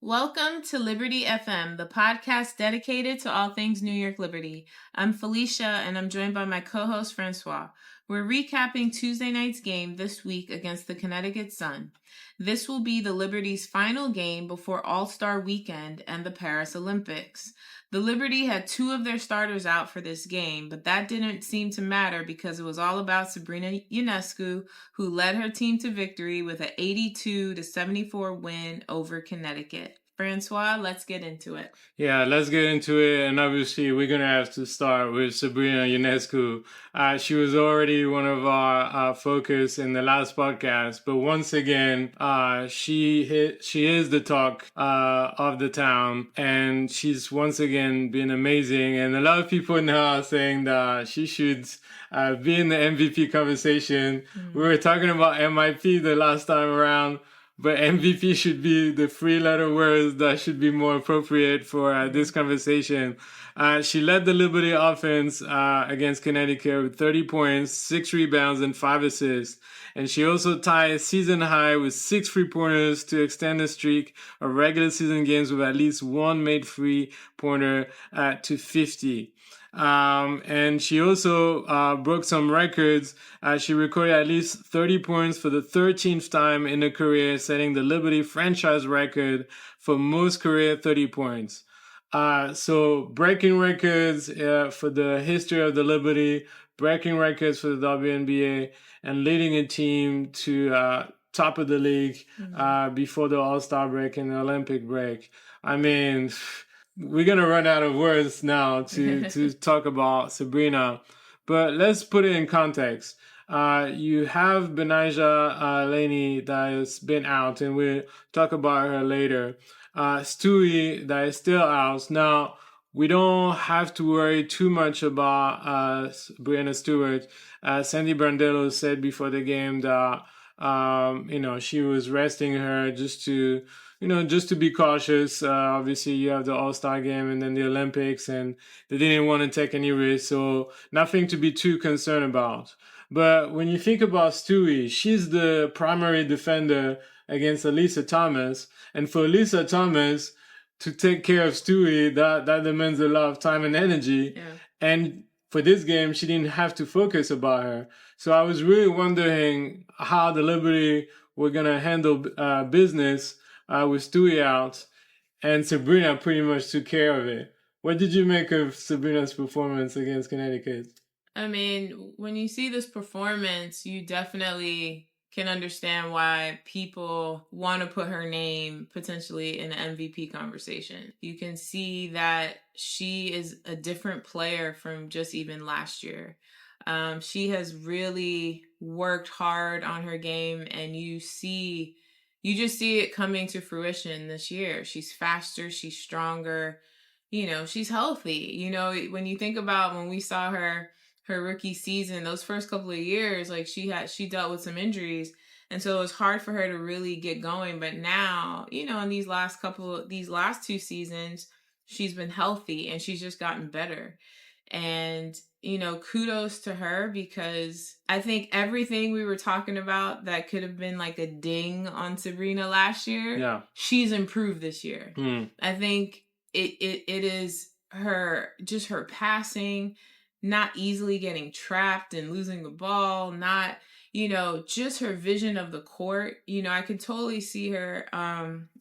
Welcome to Liberty FM, the podcast dedicated to all things New York Liberty. I'm Felicia, and I'm joined by my co-host Francois. We're recapping Tuesday night's game this week against the Connecticut Sun. This will be the Liberty's final game before All-Star Weekend and the Paris Olympics. The Liberty had two of their starters out for this game, but that didn't seem to matter because it was all about Sabrina Ionescu, who led her team to victory with an 82-74 win over Connecticut. Francois, let's get into it. Yeah, let's get into it. And obviously, we're going to have to start with Sabrina Ionescu. She was already one of our focus in the last podcast. But once again, she is the talk of the town. And she's once again been amazing. And a lot of people now are saying that she should be in the MVP conversation. We were talking about MIP the last time around. But MVP should be the three-letter words that should be more appropriate for this conversation. She led the Liberty offense against Connecticut with 30 points, 6 rebounds, and 5 assists. And she also tied a season high with 6 three-pointers to extend the streak of regular season games with at least one made three-pointer to 50. And she also broke some records. She recorded at least 30 points for the 13th time in her career, setting the Liberty franchise record for most career 30 points. So breaking records for the history of the Liberty, breaking records for the WNBA, and leading a team to top of the league before the All-Star break and the Olympic break. I mean, we're going to run out of words now to talk about Sabrina, but let's put it in context. You have Benijah Laney that has been out, and we'll talk about her later. Stewie that is still out. Now, we don't have to worry too much about Brianna Stewart. Sandy Brandello said before the game that she was resting her just to be cautious. Obviously, you have the All-Star game and then the Olympics, and they didn't want to take any risks, so nothing to be too concerned about. But when you think about Stewie, she's the primary defender against Alyssa Thomas, and for Alyssa Thomas to take care of Stewie, that demands a lot of time and energy. Yeah. And for this game, she didn't have to focus about her. So I was really wondering how the Liberty were going to handle business with Stewie out, and Sabrina pretty much took care of it. What did you make of Sabrina's performance against Connecticut? I mean, when you see this performance, you definitely can understand why people want to put her name potentially in the MVP conversation. You can see that she is a different player from just even last year. She has really worked hard on her game, and you just see it coming to fruition this year. She's faster, she's stronger, she's healthy. When you think about when we saw her rookie season, those first couple of years, like she dealt with some injuries. And so it was hard for her to really get going. But now, in these last 2 seasons, she's been healthy and she's just gotten better. And, kudos to her, because I think everything we were talking about that could have been like a ding on Sabrina last year, she's improved this year. I think it is her passing, not easily getting trapped and losing the ball, not, just her vision of the court. I could totally see her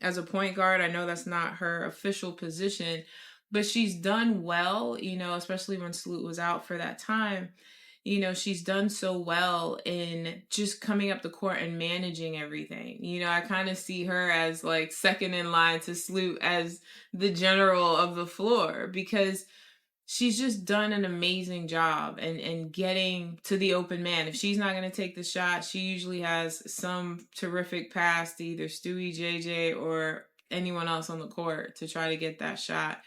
as a point guard. I know that's not her official position, but she's done well, especially when Sloot was out for that time. She's done so well in just coming up the court and managing everything. I kind of see her as like second in line to Sloot as the general of the floor, because she's just done an amazing job and getting to the open man. If she's not going to take the shot, she usually has some terrific pass to either Stewie, JJ, or anyone else on the court to try to get that shot.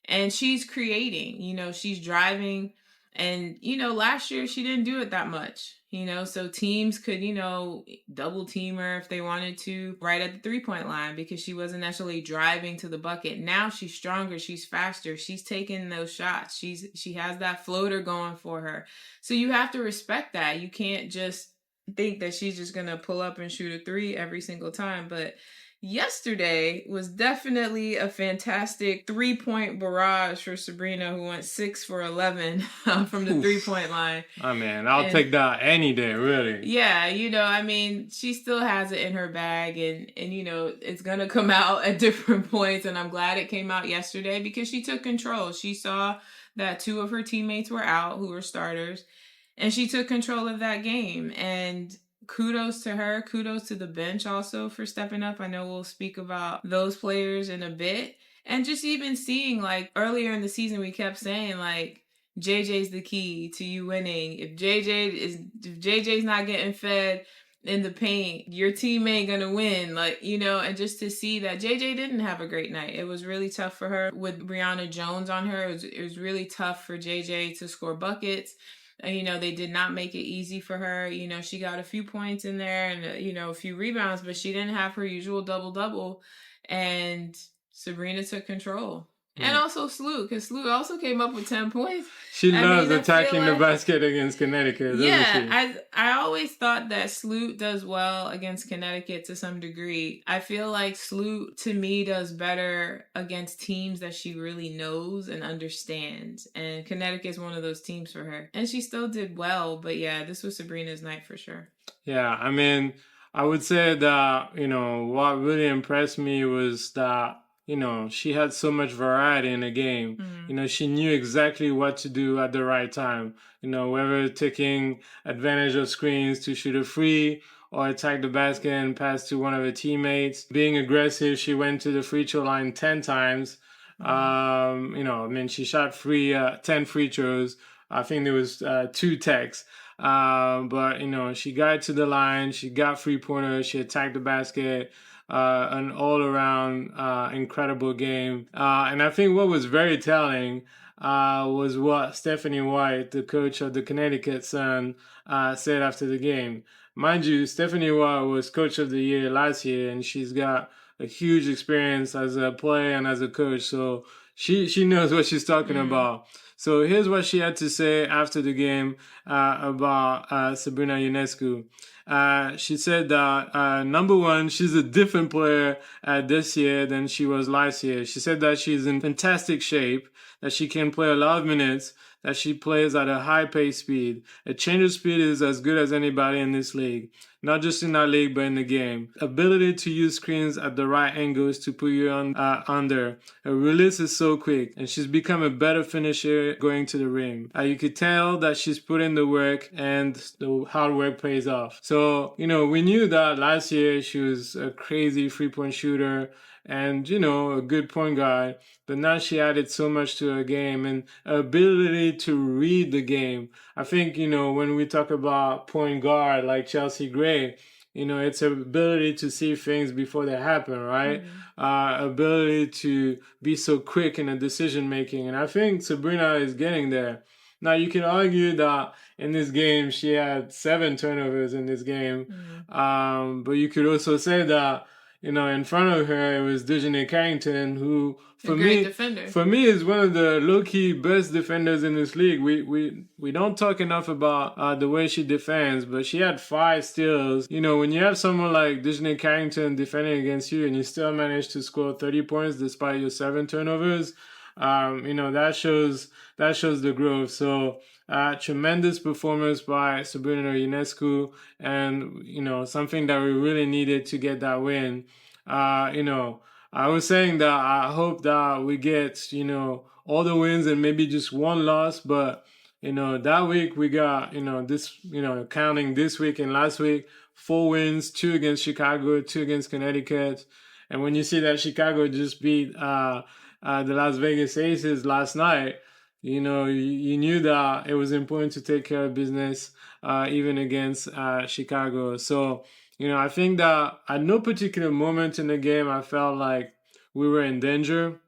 And she's creating, she's driving. And, last year she didn't do it that much, so teams could, double team her if they wanted to right at the 3-point line because she wasn't necessarily driving to the bucket. Now she's stronger. She's faster. She's taking those shots. She has that floater going for her. So you have to respect that. You can't just think that she's just going to pull up and shoot a 3 every single time. But yesterday was definitely a fantastic 3-point barrage for Sabrina, who went 6 for 11 from the 3-point line. I mean, I'll take that any day, really. Yeah, I mean, she still has it in her bag, and it's going to come out at different points, and I'm glad it came out yesterday because she took control. She saw that 2 of her teammates were out, who were starters, and she took control of that game, and kudos to her. Kudos to the bench also for stepping up. I know we'll speak about those players in a bit. And just even seeing, like, earlier in the season, we kept saying, like, JJ's the key to you winning. If JJ's not getting fed in the paint, your team ain't gonna win. Like, and just to see that JJ didn't have a great night. It was really tough for her with Brianna Jones on her. It was really tough for JJ to score buckets. They did not make it easy for her. She got a few points in there and, a few rebounds, but she didn't have her usual double-double. And Sabrina took control. And also Sloot, because Sloot also came up with 10 points. She loves attacking the basket against Connecticut, yeah, I always thought that Sloot does well against Connecticut to some degree. I feel like Sloot, to me, does better against teams that she really knows and understands. And Connecticut is one of those teams for her. And she still did well, but yeah, this was Sabrina's night for sure. Yeah, I mean, I would say that, what really impressed me was that she had so much variety in the game. Mm-hmm. She knew exactly what to do at the right time. Whether taking advantage of screens to shoot a free or attack the basket and pass to one of her teammates. Being aggressive, she went to the free throw line 10 times. Mm-hmm. She shot 10 free throws. I think there was 2 techs. But she got to the line. She got 3-pointers. She attacked the basket. An all-around incredible game. And I think what was very telling was what Stephanie White, the coach of the Connecticut Sun, said after the game. Mind you, Stephanie White was coach of the year last year, and she's got a huge experience as a player and as a coach, so she knows what she's talking about. So here's what she had to say after the game about Sabrina Ionescu. She said that, number one, she's a different player this year than she was last year. She said that she's in fantastic shape, that she can play a lot of minutes, that she plays at a high pace speed. A change of speed is as good as anybody in this league. Not just in our league, but in the game. Ability to use screens at the right angles to put you under. Her release is so quick, and she's become a better finisher going to the rim. You could tell that she's put in the work, and the hard work pays off. So, we knew that last year she was a crazy 3-point shooter and, a good point guard. But now she added so much to her game and her ability to read the game. I think, when we talk about point guard like Chelsea Gray, it's her ability to see things before they happen, right? Ability to be so quick in the decision making. And I think Sabrina is getting there. Now, you can argue that in this game, she had 7 turnovers in this game. But you could also say that, in front of her, it was Dejanay Carrington, who, for me, is one of the low-key best defenders in this league. We don't talk enough about the way she defends, but she had 5 steals. When you have someone like Dejanay Carrington defending against you and you still manage to score 30 points despite your 7 turnovers, that shows the growth. So tremendous performance by Sabrina Ionescu, and something that we really needed to get that win. I was saying that I hope that we get all the wins and maybe just one loss, but that week we got this counting this week and last week, 4 wins, 2 against Chicago, 2 against Connecticut. And when you see that Chicago just beat the Las Vegas Aces last night, you knew that it was important to take care of business even against Chicago. So, I think that at no particular moment in the game, I felt like we were in danger.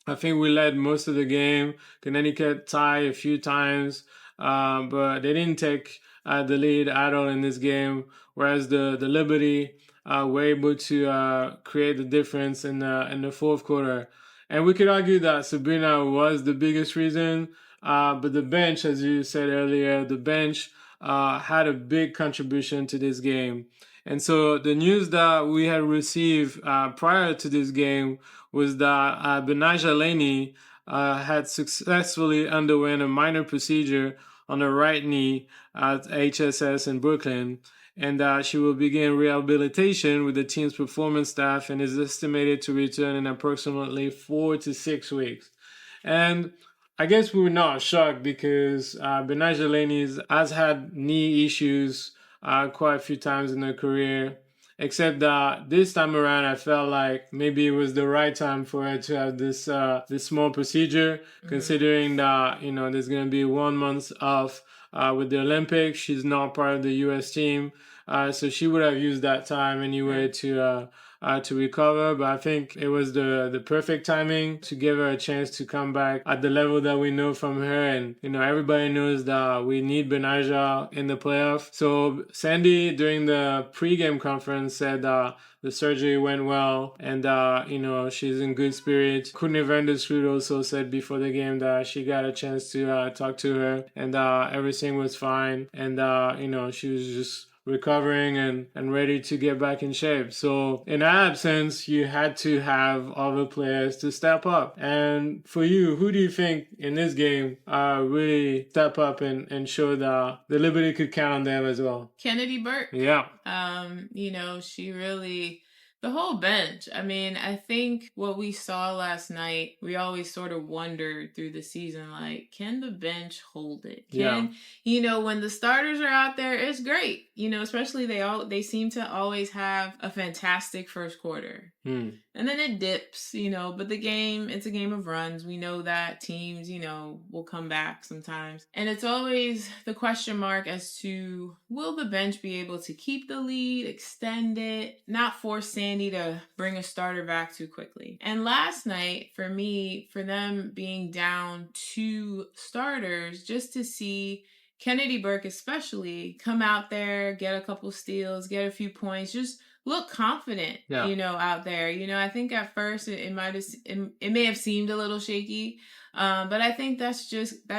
I think we led most of the game. Connecticut tied a few times, but they didn't take the lead at all in this game, whereas the Liberty were able to create the difference in the fourth quarter. And we could argue that Sabrina was the biggest reason, but the bench, as you said earlier, the bench had a big contribution to this game. And so the news that we had received prior to this game was that Benaja Laney had successfully underwent a minor procedure on her right knee at HSS in Brooklyn, and she will begin rehabilitation with the team's performance staff and is estimated to return in approximately 4 to 6 weeks. And I guess we were not shocked because Benaja Laney has had knee issues quite a few times in her career. Except that this time around, I felt like maybe it was the right time for her to have this small procedure, considering that there's gonna be 1 month off with the Olympics. She's not part of the U.S. team, so she would have used that time anyway to recover. But I think it was the perfect timing to give her a chance to come back at the level that we know from her. And everybody knows that we need Benaja in the playoff. So Sandy during the pregame conference said the surgery went well, and she's in good spirits. Courtney Vandersloot also said before the game that she got a chance to talk to her, and everything was fine, and she was just recovering and ready to get back in shape. So in our absence, you had to have other players to step up. And for you, who do you think in this game really step up and show that the Liberty could count on them as well? Kennedy Burke. Yeah. She really, the whole bench. I mean, I think what we saw last night, we always sort of wondered through the season, like, can the bench hold it? When the starters are out there, it's great. Especially they seem to always have a fantastic first quarter. And then it dips, but it's a game of runs. We know that teams, will come back sometimes. And it's always the question mark as to, will the bench be able to keep the lead, extend it, not force Sandy to bring a starter back too quickly. And last night, for me, for them being down 2 starters, just to see Kennedy Burke especially come out there, get a couple steals, get a few points, just look confident, out there. I think at first it may have seemed a little shaky, but I think that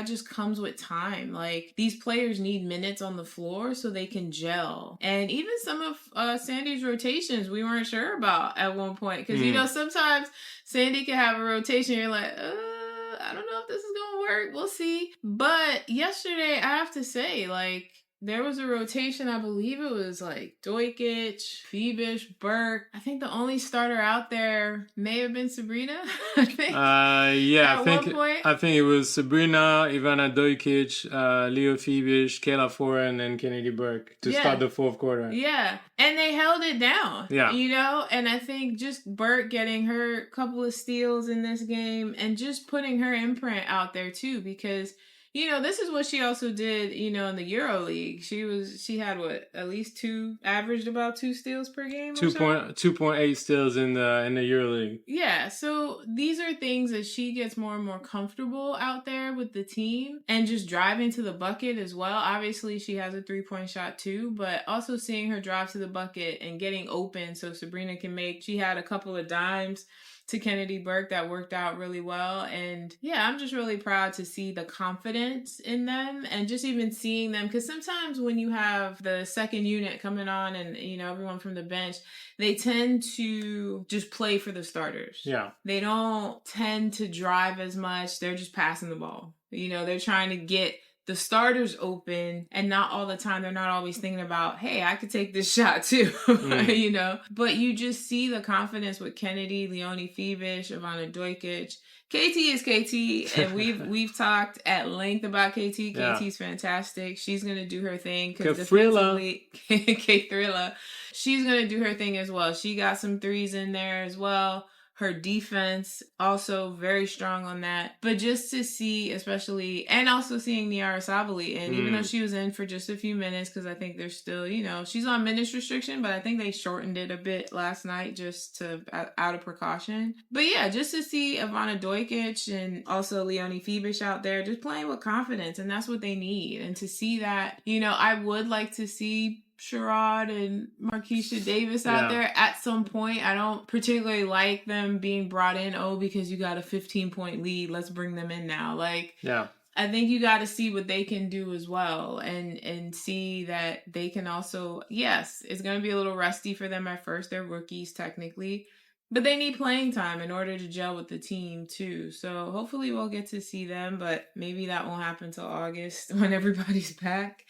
just comes with time. Like, these players need minutes on the floor so they can gel. And even some of Sandy's rotations we weren't sure about at one point, because sometimes Sandy can have a rotation, you're like, I don't know if this is gonna work. We'll see. But yesterday, I have to say, like, there was a rotation, I believe it was like Dojkic, Phoebish, Burke. I think the only starter out there may have been Sabrina, I think. I think it was Sabrina, Ivana Dojkic, Leo Phoebish, Kayla Foran, and Kennedy Burke to start the fourth quarter. Yeah. And they held it down. Yeah. And I think just Burke getting her couple of steals in this game and just putting her imprint out there too, because this is what she also did, in the EuroLeague. She had at least averaged about 2 steals per game. 2.8 steals in the EuroLeague. Yeah, so these are things that she gets more and more comfortable out there with the team and just driving to the bucket as well. Obviously, she has a 3-point shot too, but also seeing her drive to the bucket and getting open so Sabrina can make. She had a couple of dimes to Kennedy Burke that worked out really well. And yeah, I'm just really proud to see the confidence in them and just even seeing them, because sometimes when you have the second unit coming on and everyone from the bench, they tend to just play for the starters. Yeah. They don't tend to drive as much. They're just passing the ball. They're trying to get the starters open, and not all the time. They're not always thinking about, hey, I could take this shot too, But you just see the confidence with Kennedy, Leonie Phoebish, Ivana Dojkic. KT is KT, and we've talked at length about KT. Yeah. KT's fantastic. She's gonna do her thing because defensively, K-Thrilla, she's gonna do her thing as well. She got some threes in there as well. Her defense also very strong on that. But just to see, especially, and also seeing Niara Sabali, and even though she was in for just a few minutes, because I think there's still, she's on minutes restriction, but I think they shortened it a bit last night just out of precaution. But yeah, just to see Ivana Dojkic and also Leonie Phoebish out there just playing with confidence, and that's what they need. And to see that, I would like to see Sherrod and Marquisha Davis out there at some point. I don't particularly like them being brought in, because you got a 15-point lead, let's bring them in now. I think you got to see what they can do as well, and see that they can also, yes, it's going to be a little rusty for them at first. They're rookies technically, but they need playing time in order to gel with the team too. So hopefully we'll get to see them, but maybe that won't happen till August when everybody's back.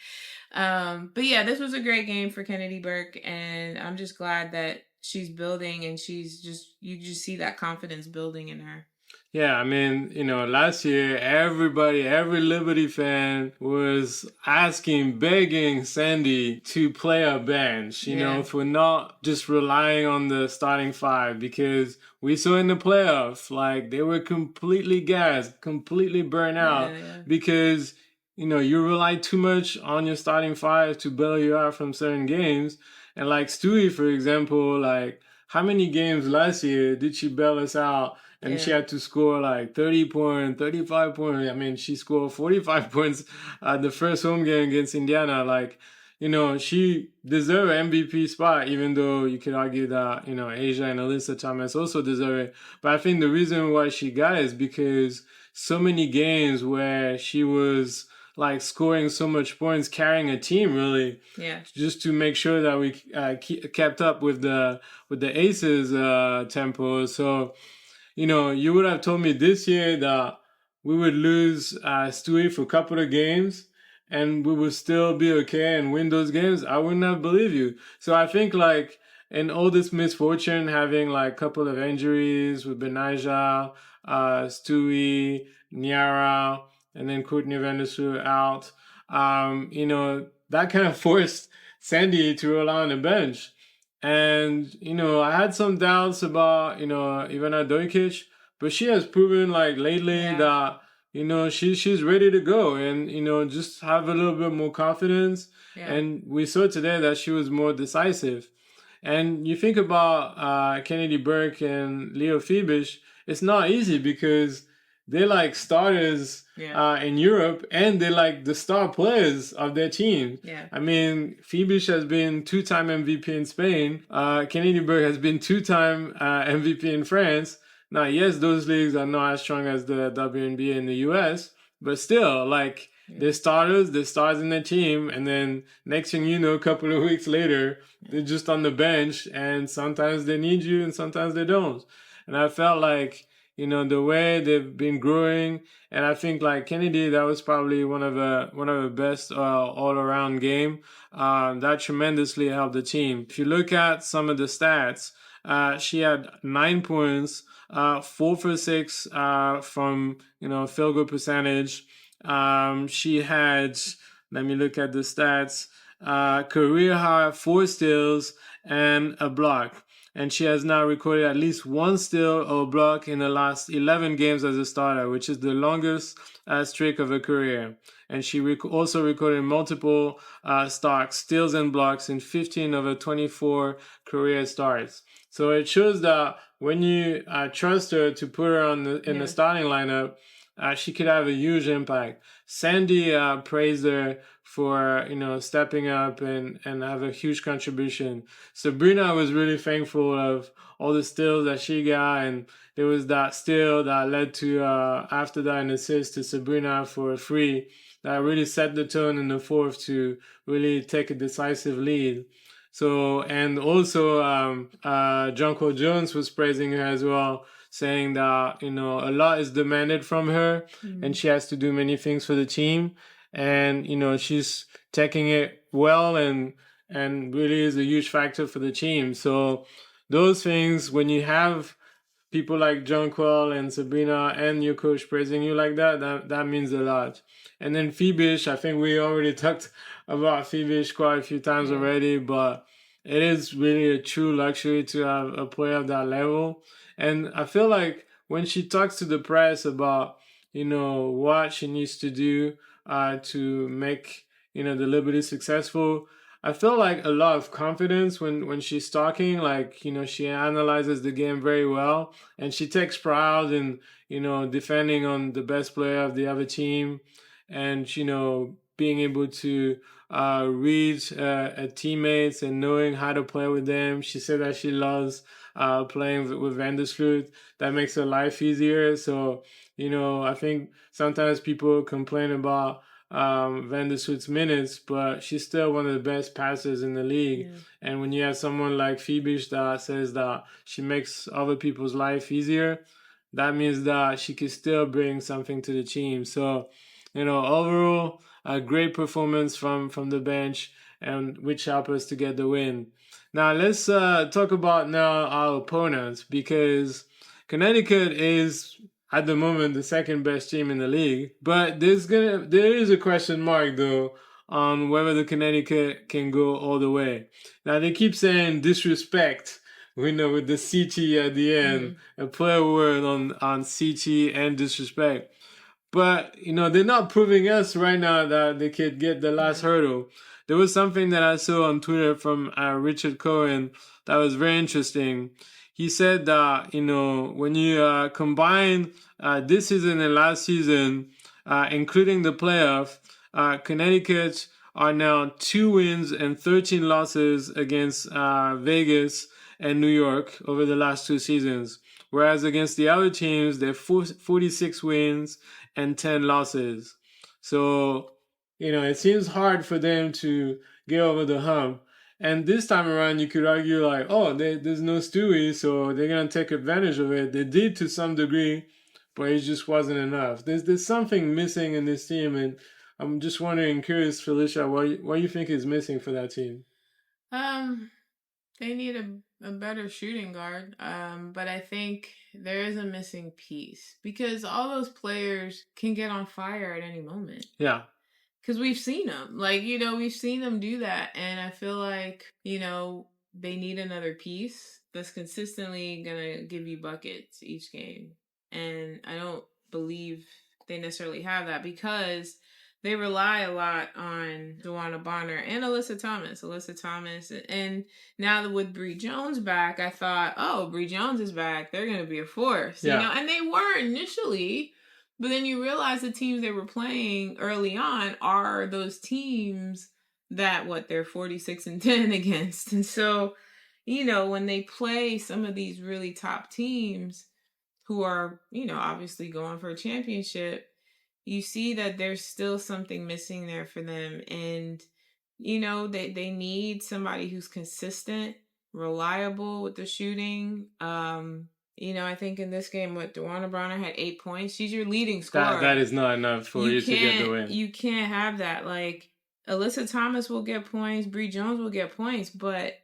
But yeah, this was a great game for Kennedy Burke, and I'm just glad that she's building, and you just see that confidence building in her. Yeah, I mean, last year, every Liberty fan was asking, begging Sandy to play a bench, for not just relying on the starting five, because we saw in the playoffs, like, they were completely gassed, completely burnt out, because, you rely too much on your starting five to bail you out from certain games. And like Stewie, for example, like, how many games last year did she bail us out? And she had to score like 30 points, 35 points. I mean, she scored 45 points at the first home game against Indiana. Like, she deserved an MVP spot, even though you could argue that, Asia and Alyssa Thomas also deserve it. But I think the reason why she got it is because so many games where she was like scoring so much points, carrying a team really, just to make sure that we kept up with the Aces tempo. So, you would have told me this year that we would lose Stewie for a couple of games and we would still be okay and win those games. I wouldn't have believed you. So I think like in all this misfortune, having like a couple of injuries with Benaja, Stewie, Niara, and then Courtney Vandersloot out, that kind of forced Sandy to rely on the bench. And, I had some doubts about, Ivana Dojkic, but she has proven like lately that, she's ready to go and, just have a little bit more confidence. And we saw today that she was more decisive. And you think about Kennedy Burke and Leo Fibish, it's not easy because they're like starters in Europe and they're like the star players of their team. I mean, Fibish has been 2-time MVP in Spain. Kennedy Burke has been 2-time MVP in France. Now, yes, those leagues are not as strong as the WNBA in the US, but still, like, they're starters, they're stars in their team, and then next thing you know, a couple of weeks later, they're just on the bench, and sometimes they need you and sometimes they don't. And I felt like, the way they've been growing, and I think like Kennedy, that was probably one of the best all around game. That tremendously helped the team. If you look at some of the stats, she had 9 points, 4 for 6 from field goal percentage. She had, let me look at the stats, career high 4 steals and a block. And she has now recorded at least 1 steal or block in the last 11 games as a starter, which is the longest streak of her career. And she also recorded multiple steals and blocks in 15 of her 24 career starts. So it shows that when you trust her to put her in the starting lineup, she could have a huge impact. Sandy praised her for stepping up and have a huge contribution. Sabrina was really thankful of all the steals that she got, and there was that steal that led to after that an assist to Sabrina for a free that really set the tone in the fourth to really take a decisive lead. So, and also Jonquel Jones was praising her as well, saying that a lot is demanded from her and she has to do many things for the team, and she's taking it well and really is a huge factor for the team. So those things, when you have people like Jonquel and Sabrina and your coach praising you like that means a lot. And then Fibish, I think we already talked about Fibish quite a few times already, but it is really a true luxury to have a player of that level. And I feel like when she talks to the press about, what she needs to do to make, the Liberty successful, I feel like a lot of confidence when she's talking. Like, she analyzes the game very well and she takes pride in, defending on the best player of the other team and, being able to read teammates and knowing how to play with them. She said that she loves playing with Vandersloot. That makes her life easier. So, I think sometimes people complain about Vandersloot's minutes, but she's still one of the best passers in the league. Yeah. And when you have someone like Phoebe that says that she makes other people's life easier, that means that she can still bring something to the team. So, overall, a great performance from the bench, and which helped us to get the win. Now, let's talk about now our opponents, because Connecticut is at the moment the second best team in the league. But there is a question mark though on whether the Connecticut can go all the way. Now they keep saying disrespect, with the CT at the end, a play word on CT and disrespect. But they're not proving us right now that they could get the last hurdle. There was something that I saw on Twitter from Richard Cohen that was very interesting. He said that, when you combine this season and last season, including the playoff, Connecticut are now 2 wins and 13 losses against Vegas and New York over the last 2 seasons. Whereas against the other teams, they're 46 wins and 10 losses. So, it seems hard for them to get over the hump. And this time around, you could argue like, oh, there's no Stewie, so they're going to take advantage of it. They did to some degree, but it just wasn't enough. There's something missing in this team, and I'm just wondering, curious, Felicia, what you think is missing for that team? They need a better shooting guard, but I think there is a missing piece because all those players can get on fire at any moment. Yeah. Because we've seen them. We've seen them do that. And I feel like, they need another piece that's consistently going to give you buckets each game. And I don't believe they necessarily have that because they rely a lot on DeWanna Bonner and Alyssa Thomas. And now with Bree Jones back, I thought, oh, Bree Jones is back. They're going to be a force. Yeah. And they were initially. But then you realize the teams they were playing early on are those teams that, they're 46-10 against. And so, when they play some of these really top teams who are, obviously going for a championship, you see that there's still something missing there for them. And, they need somebody who's consistent, reliable with the shooting. I think in this game, DeWanna Bonner had 8 points. She's your leading scorer. That is not enough for you to get the win. You can't have that. Alyssa Thomas will get points. Bree Jones will get points, but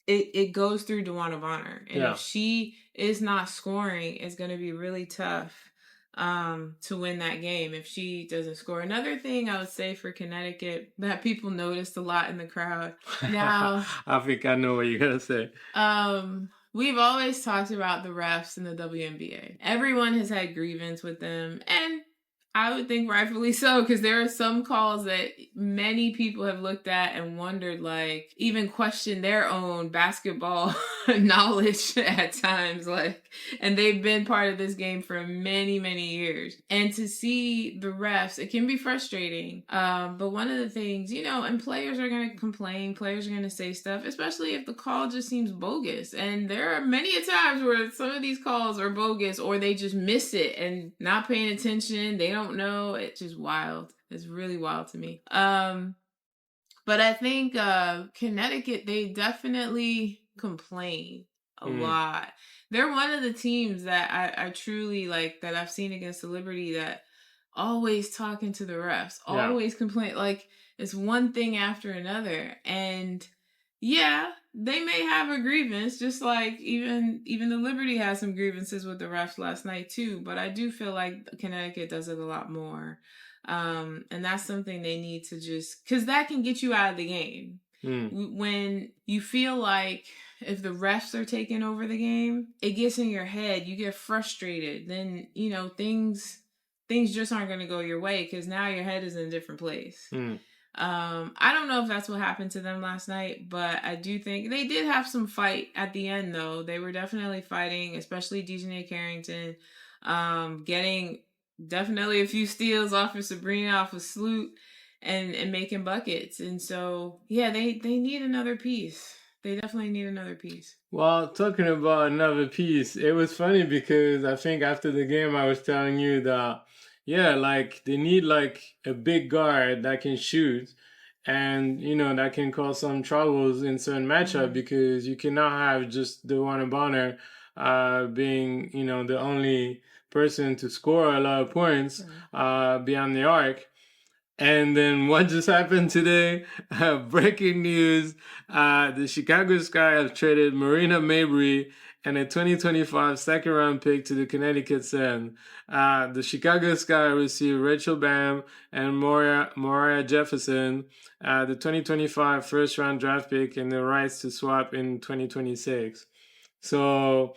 it goes through DeWanna Bonner. And if she is not scoring, it's going to be really tough to win that game if she doesn't score. Another thing I would say for Connecticut that people noticed a lot in the crowd. Now, I think I know what you're going to say. We've always talked about the refs in the WNBA. Everyone has had grievance with them, and I would think rightfully so, because there are some calls that many people have looked at and wondered, even questioned their own basketball knowledge at times, and they've been part of this game for many, many years. And to see the refs, it can be frustrating. But one of the things, and players are going to complain, players are going to say stuff, especially if the call just seems bogus. And there are many times where some of these calls are bogus, or they just miss it and not paying attention. They don't know. It's just wild. It's really wild to me. But I think Connecticut, they definitely complain a lot. They're one of the teams that I truly that I've seen against the Liberty that always talking to the refs, always complain. It's one thing after another. And yeah, they may have a grievance, just like even the Liberty has some grievances with the refs last night too. But I do feel like Connecticut does it a lot more. And that's something they need to because that can get you out of the game. When you feel like if the refs are taking over the game, it gets in your head, you get frustrated, then, things just aren't going to go your way because now your head is in a different place. I don't know if that's what happened to them last night, but I do think they did have some fight at the end, though. They were definitely fighting, especially Dejanay Carrington, getting definitely a few steals off of Sabrina, off of Sloot. and making buckets. And so, yeah, they need another piece. They definitely need another piece. Well, talking about another piece, it was funny because I think after the game I was telling you that, yeah, like they need like a big guard that can shoot and, that can cause some troubles in certain matchup because you cannot have just the one Bonner being, the only person to score a lot of points beyond the arc. And then what just happened today? Breaking news. The Chicago Sky have traded Marina Mabrey and a 2025 second round pick to the Connecticut Sun. The Chicago Sky received Rachel Bam and Moriah Jefferson, the 2025 first round draft pick, and the rights to swap in 2026. So,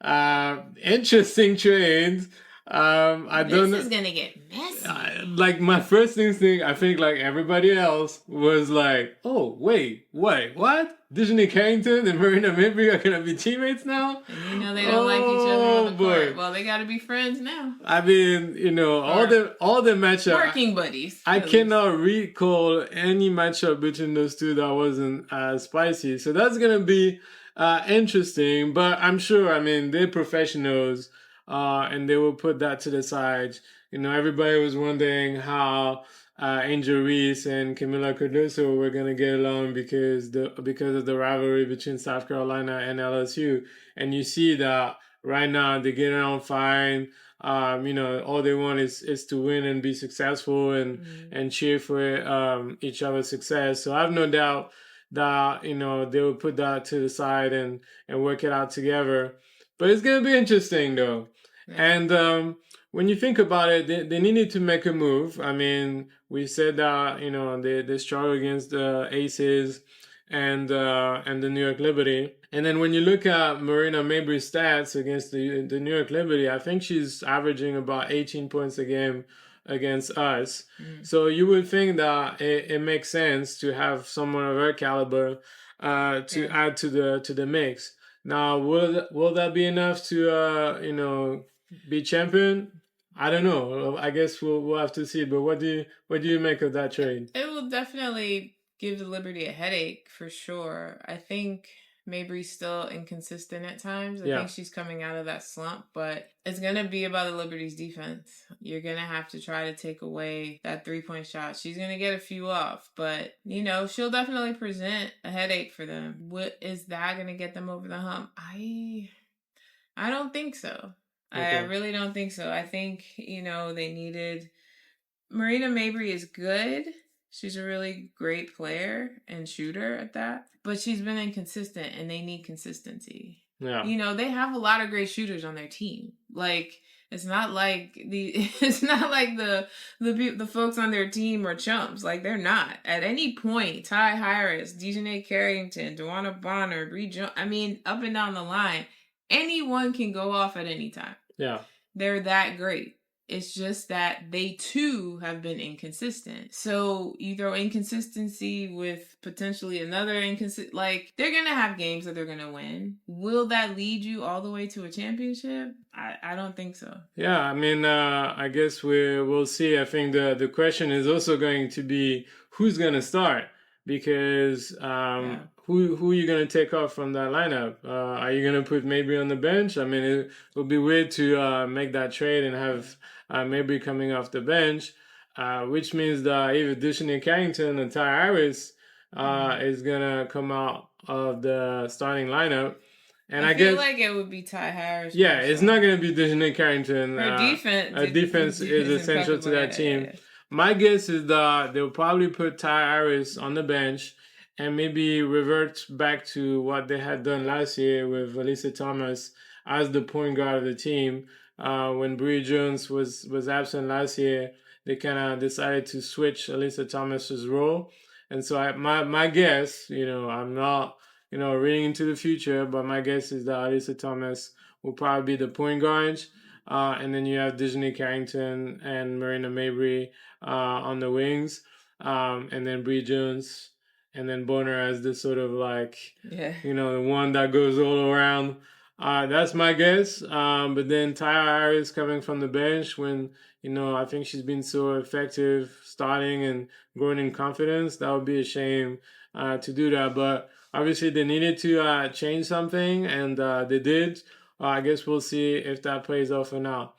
interesting trades. I don't know. This is gonna get messy. Like my first instinct, I think like everybody else was like, "Oh wait, what? Disney Carrington and Marina Mabrey are gonna be teammates now?" And they don't like each other on the court. Well, they got to be friends now. I mean, all the matchup working buddies. I cannot recall any matchup between those two that wasn't spicy. So that's gonna be interesting. But I'm sure. I mean, they're professionals. And they will put that to the side. Everybody was wondering how Angel Reese and Camila Cardoso were gonna get along because of the rivalry between South Carolina and LSU, and you see that right now they get along fine. All they want is to win and be successful and cheer for each other's success. So I have no doubt that they will put that to the side and work it out together. But it's gonna be interesting though. And when you think about it, they needed to make a move. I mean, we said that they struggle against the Aces and the New York Liberty. And then when you look at Marina Mabrey's stats against the New York Liberty, I think she's averaging about 18 points a game against us. So you would think that it makes sense to have someone of her caliber to add to the mix. Now, will that be enough to be champion? I don't know. I guess we'll have to see. But what do you make of that trade? It will definitely give the Liberty a headache for sure. I think Mabrey's still inconsistent at times. I think she's coming out of that slump, but it's going to be about the Liberty's defense. You're going to have to try to take away that 3-point shot. She's going to get a few off, but, she'll definitely present a headache for them. What is that going to get them over the hump? I don't think so. Okay. I really don't think so. I think, they needed... Marina Mabrey is good. She's a really great player and shooter at that. But she's been inconsistent, and they need consistency. Yeah. They have a lot of great shooters on their team. Like, it's not like the folks on their team are chumps. Like, they're not. At any point, Ty Harris, Dejanay Carrington, DeWanna Bonner, Bree Jones, I mean, up and down the line, anyone can go off at any time. Yeah. They're that great. It's just that they too have been inconsistent. So you throw inconsistency with potentially another inconsistent, like they're going to have games that they're going to win. Will that lead you all the way to a championship? I don't think so. Yeah, I mean, I guess we'll see. I think the question is also going to be who's going to start because who are you going to take off from that lineup? Are you going to put Mabrey on the bench? I mean, it would be weird to make that trade and have Mabrey coming off the bench, which means that either Dejanay Carrington and Ty Harris is going to come out of the starting lineup. And I feel like it would be Ty Harris. Yeah, it's not going to be Dejanay Carrington. Her defense is essential to that team. My guess is that they'll probably put Ty Harris on the bench and maybe revert back to what they had done last year with Felicia Thomas as the point guard of the team. When Bree Jones was absent last year, they kind of decided to switch Alyssa Thomas's role. And so my guess, I'm not, reading into the future, but my guess is that Alyssa Thomas will probably be the point guard. And then you have Dejanay Carrington and Marina Mabrey on the wings. And then Bree Jones and then Bonner as the sort of like, the one that goes all around. That's my guess. But then Tyra Harris coming from the bench when, I think she's been so effective starting and growing in confidence, that would be a shame to do that. But obviously they needed to change something, and they did. I guess we'll see if that plays off or not.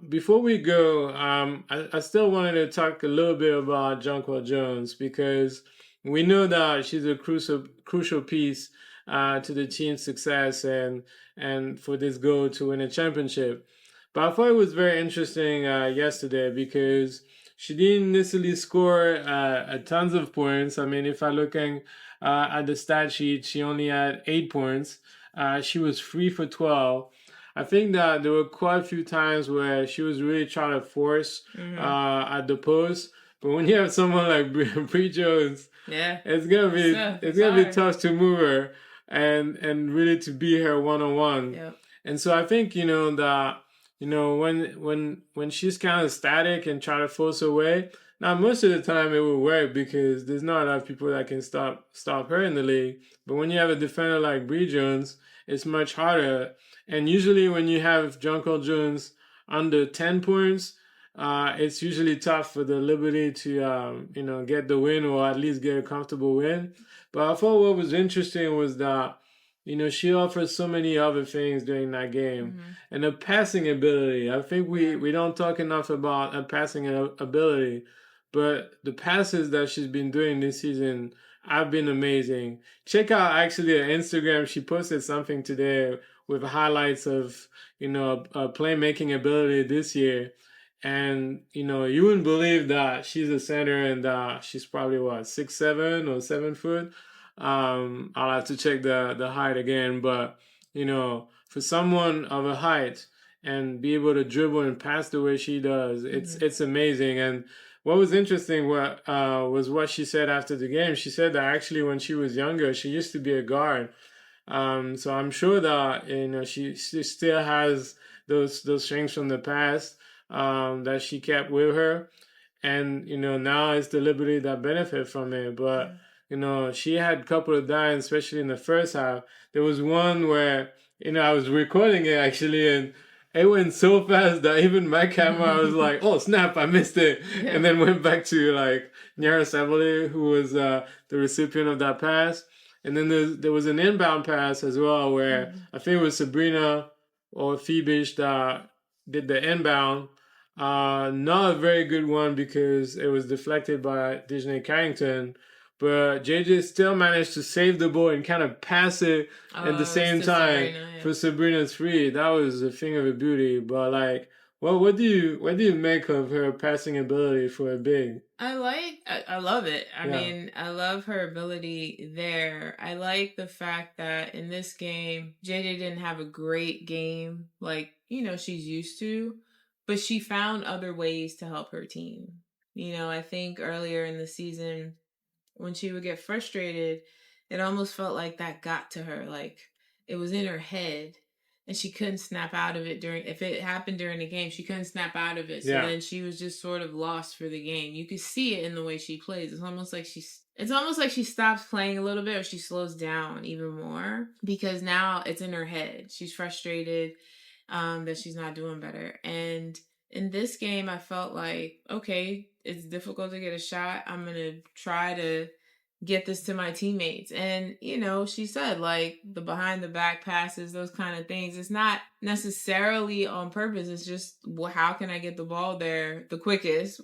Before we go, I still wanted to talk a little bit about Jonquel Jones because we know that she's a crucial piece to the team's success and for this goal to win a championship. But I thought it was very interesting yesterday because she didn't necessarily score a tons of points. I mean, if I'm looking at the stat sheet, she only had 8 points. She was 3 for 12. I think that there were quite a few times where she was really trying to force at the post. But when you have someone like Bree Jones, yeah, it's gonna be tough to move her and really to beat her one on one. Yep. And so I think that when she's kind of static and try to force her way. Now most of the time it will work because there's not a lot of people that can stop her in the league. But when you have a defender like Bree Jones, it's much harder. And usually when you have Jonquel Jones under 10 points, it's usually tough for the Liberty to get the win or at least get a comfortable win. But I thought what was interesting was that she offers so many other things during that game. And the passing ability. I think we don't talk enough about a passing ability, but the passes that she's been doing this season have been amazing. Check out actually her Instagram. She posted something today with highlights of playmaking ability this year. And you wouldn't believe that she's a center and she's probably 6'7" or 7 foot. I'll have to check the height again, but for someone of a height and be able to dribble and pass the way she does, it's amazing. And what was interesting was what she said after the game. She said that actually when she was younger, she used to be a guard. So I'm sure that she still has those strengths from the past that she kept with her, and now it's the Liberty that benefit from it. But she had a couple of dimes, especially in the first half. There was one where I was recording it actually, and it went so fast that even my camera was like, "Oh snap, I missed it," and then went back to like Nyara Savali, who was the recipient of that pass. And then there was an inbound pass as well where I think it was Sabrina or Phoebish that did the inbound. Not a very good one because it was deflected by Disney Carrington. But JJ still managed to save the ball and kind of pass it at the same time for Sabrina's free. That was a thing of a beauty. But like, what do you make of her passing ability for a big? I love it. I mean, I love her ability there. I like the fact that in this game, JJ didn't have a great game like, she's used to, but she found other ways to help her team. I think earlier in the season, when she would get frustrated, it almost felt like that got to her. Like it was in her head and she couldn't snap out of it if it happened during the game, she couldn't snap out of it. So then she was just sort of lost for the game. You could see it in the way she plays. It's almost like she stops playing a little bit or she slows down even more because now it's in her head. She's frustrated that she's not doing better. And in this game, I felt like, okay, it's difficult to get a shot. I'm going to try to get this to my teammates. And, she said like the behind the back passes, those kind of things. It's not necessarily on purpose. It's just, how can I get the ball there the quickest?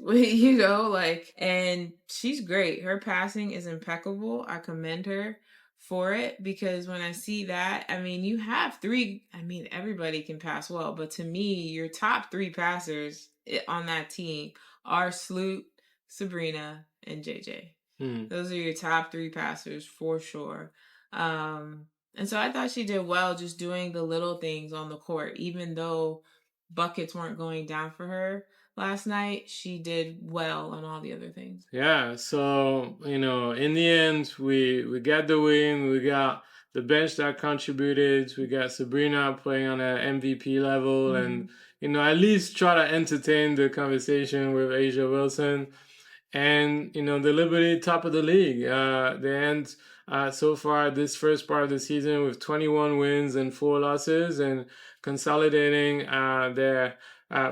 And she's great. Her passing is impeccable. I commend her for it because when I see that, you have three, everybody can pass well, but to me, your top three passers on that team are Sloot, Sabrina, and JJ. Those are your top three passers for sure. And so I thought she did well just doing the little things on the court, even though buckets weren't going down for her last night. She did well on all the other things. Yeah, so in the end, we got the win. We got the bench that contributed. We got Sabrina playing on an MVP level, and at least try to entertain the conversation with Asia Wilson. And the Liberty top of the league. They end so far this first part of the season with 21 wins and 4 losses and consolidating their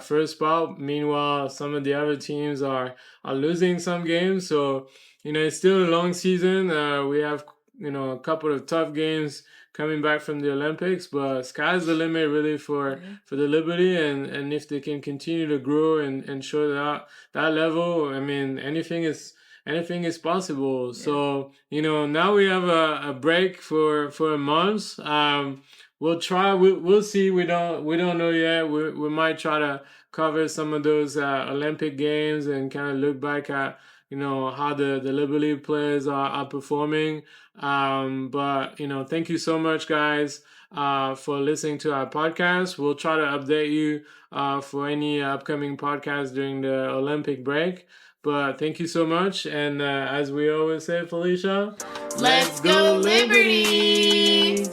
first spot. Meanwhile, some of the other teams are losing some games. So, it's still a long season. We have, a couple of tough games coming back from the Olympics, but sky's the limit really for the Liberty, and if they can continue to grow and show that level, I mean, anything is possible. Yeah. So now we have a break for a month. We'll try. We'll see. We don't know yet. We might try to cover some of those Olympic games and kind of look back at how the Liberty players are performing. But thank you so much, guys, for listening to our podcast. We'll try to update you for any upcoming podcasts during the Olympic break. But thank you so much. And as we always say, Felicia, let's go Liberty!